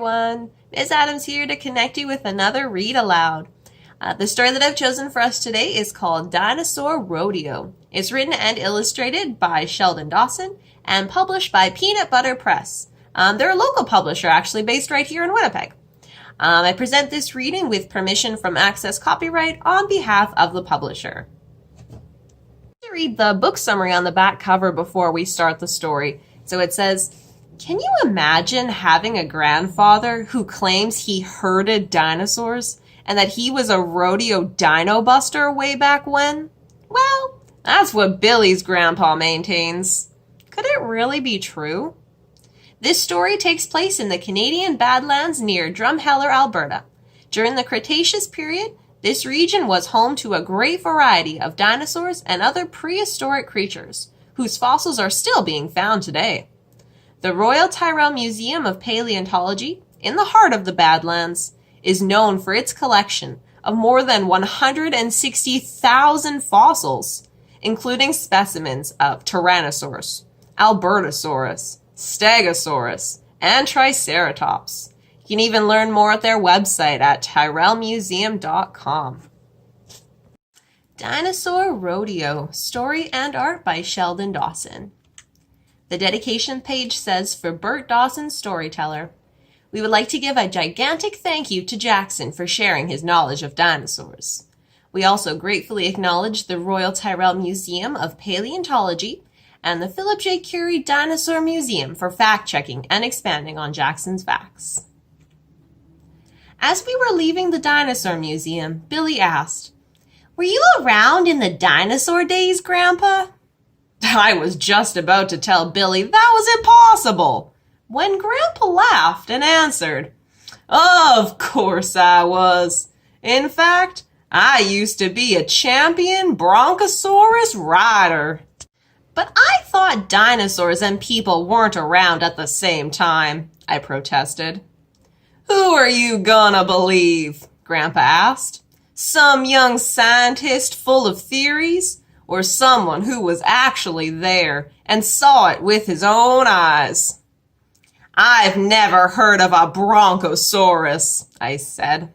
everyone. Ms. Adams here to connect you with another read aloud. The story that I've chosen for us today is called Dinosaur Rodeo. It's written and illustrated by Sheldon Dawson and published by Peanut Butter Press. They're a local publisher actually based right here in Winnipeg. I present this reading with permission from Access Copyright on behalf of the publisher. To read the book summary on the back cover before we start the story. So it says, can you imagine having a grandfather who claims he herded dinosaurs and that he was a rodeo dino buster way back when? Well, that's what Billy's grandpa maintains. Could it really be true? This story takes place in the Canadian Badlands near Drumheller, Alberta. During the Cretaceous period, this region was home to a great variety of dinosaurs and other prehistoric creatures, whose fossils are still being found today. The Royal Tyrrell Museum of Paleontology, in the heart of the Badlands, is known for its collection of more than 160,000 fossils, including specimens of Tyrannosaurus, Albertosaurus, Stegosaurus, and Triceratops. You can even learn more at their website at tyrrellmuseum.com. Dinosaur Rodeo, story and art by Sheldon Dawson. The dedication page says, for Bert Dawson, storyteller. We would like to give a gigantic thank you to Jackson for sharing his knowledge of dinosaurs. We also gratefully acknowledge the Royal Tyrrell Museum of Paleontology and the Philip J. Curie Dinosaur Museum for fact-checking and expanding on Jackson's facts. As we were leaving the Dinosaur Museum, Billy asked, "Were you around in the dinosaur days, Grandpa?" I was just about to tell Billy that was impossible, when Grandpa laughed and answered, "Of course I was. In fact, I used to be a champion Bronchosaurus rider." "But I thought dinosaurs and people weren't around at the same time," I protested. "Who are you gonna believe?" Grandpa asked. "Some young scientist full of theories? Or someone who was actually there and saw it with his own eyes?" "I've never heard of a Bronchosaurus," I said.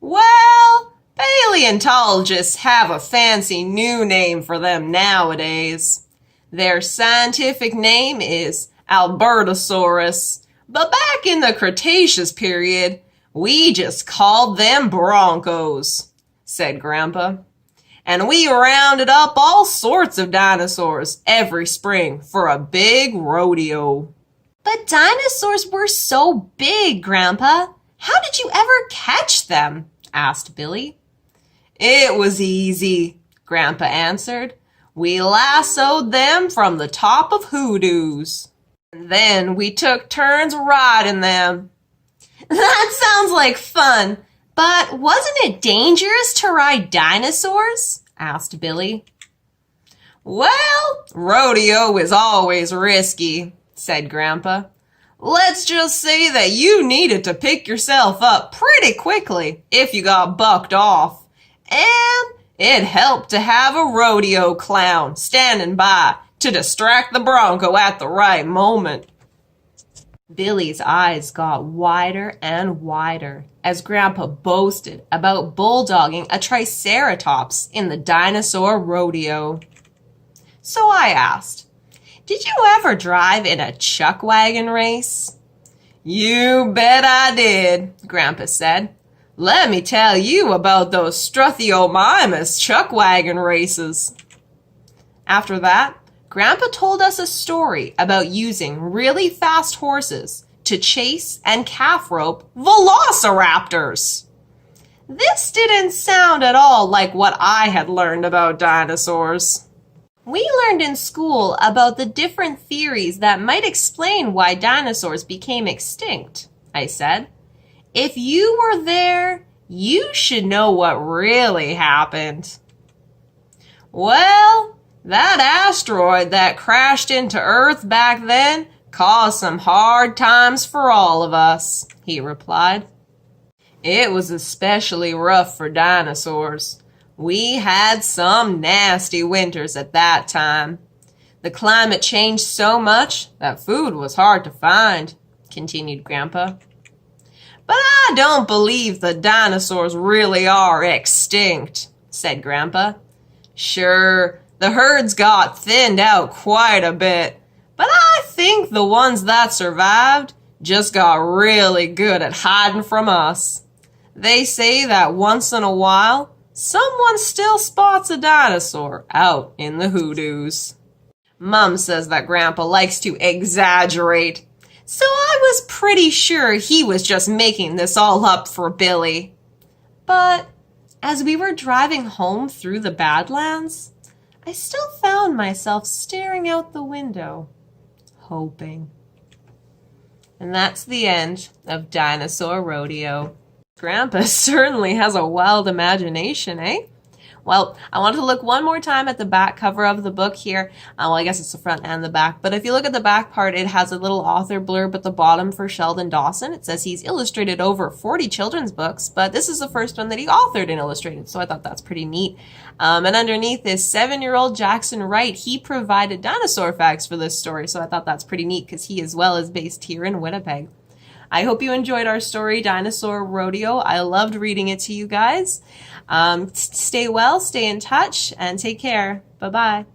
"Well, paleontologists have a fancy new name for them nowadays. Their scientific name is Albertosaurus, but back in the Cretaceous period, we just called them Broncos," said Grandpa. "And we rounded up all sorts of dinosaurs every spring for a big rodeo." "But dinosaurs were so big, Grandpa. How did you ever catch them?" asked Billy. "It was easy," Grandpa answered. "We lassoed them from the top of hoodoos. And then we took turns riding them." "That sounds like fun. But wasn't it dangerous to ride dinosaurs?" asked Billy. "Well, rodeo is always risky," said Grandpa. "Let's just say that you needed to pick yourself up pretty quickly if you got bucked off. And it helped to have a rodeo clown standing by to distract the bronco at the right moment." Billy's eyes got wider and wider as Grandpa boasted about bulldogging a Triceratops in the Dinosaur Rodeo. So I asked, "Did you ever drive in a chuck wagon race?" "You bet I did," Grandpa said. "Let me tell you about those Struthiomimus chuck wagon races." After that, Grandpa told us a story about using really fast horses to chase and calf rope velociraptors. This didn't sound at all like what I had learned about dinosaurs. "We learned in school about the different theories that might explain why dinosaurs became extinct," I said. "If you were there, you should know what really happened." "Well, that asteroid that crashed into Earth back then caused some hard times for all of us," he replied. "It was especially rough for dinosaurs. We had some nasty winters at that time. The climate changed so much that food was hard to find. continued Grandpa. But I don't believe the dinosaurs really are extinct, said Grandpa. Sure, the herds got thinned out quite a bit, but I think the ones that survived just got really good at hiding from us. They say that once in a while, someone still spots a dinosaur out in the hoodoos. Mum says that Grandpa likes to exaggerate, so I was pretty sure he was just making this all up for Billy. But as we were driving home through the Badlands, I still found myself staring out the window, hoping. And that's the end of Dinosaur Rodeo. Grandpa certainly has a wild imagination, eh? Well, I want to look one more time at the back cover of the book here. Well, I guess it's the front and the back. But if you look at the back part, it has a little author blurb at the bottom for Sheldon Dawson. It says he's illustrated over 40 children's books, but this is the first one that he authored and illustrated, so I thought that's pretty neat. And underneath is 7-year-old Jackson Wright. He provided dinosaur facts for this story, so I thought that's pretty neat because he as well is based here in Winnipeg. I hope you enjoyed our story, Dinosaur Rodeo. I loved reading it to you guys. Stay well, stay in touch, and take care. Bye-bye.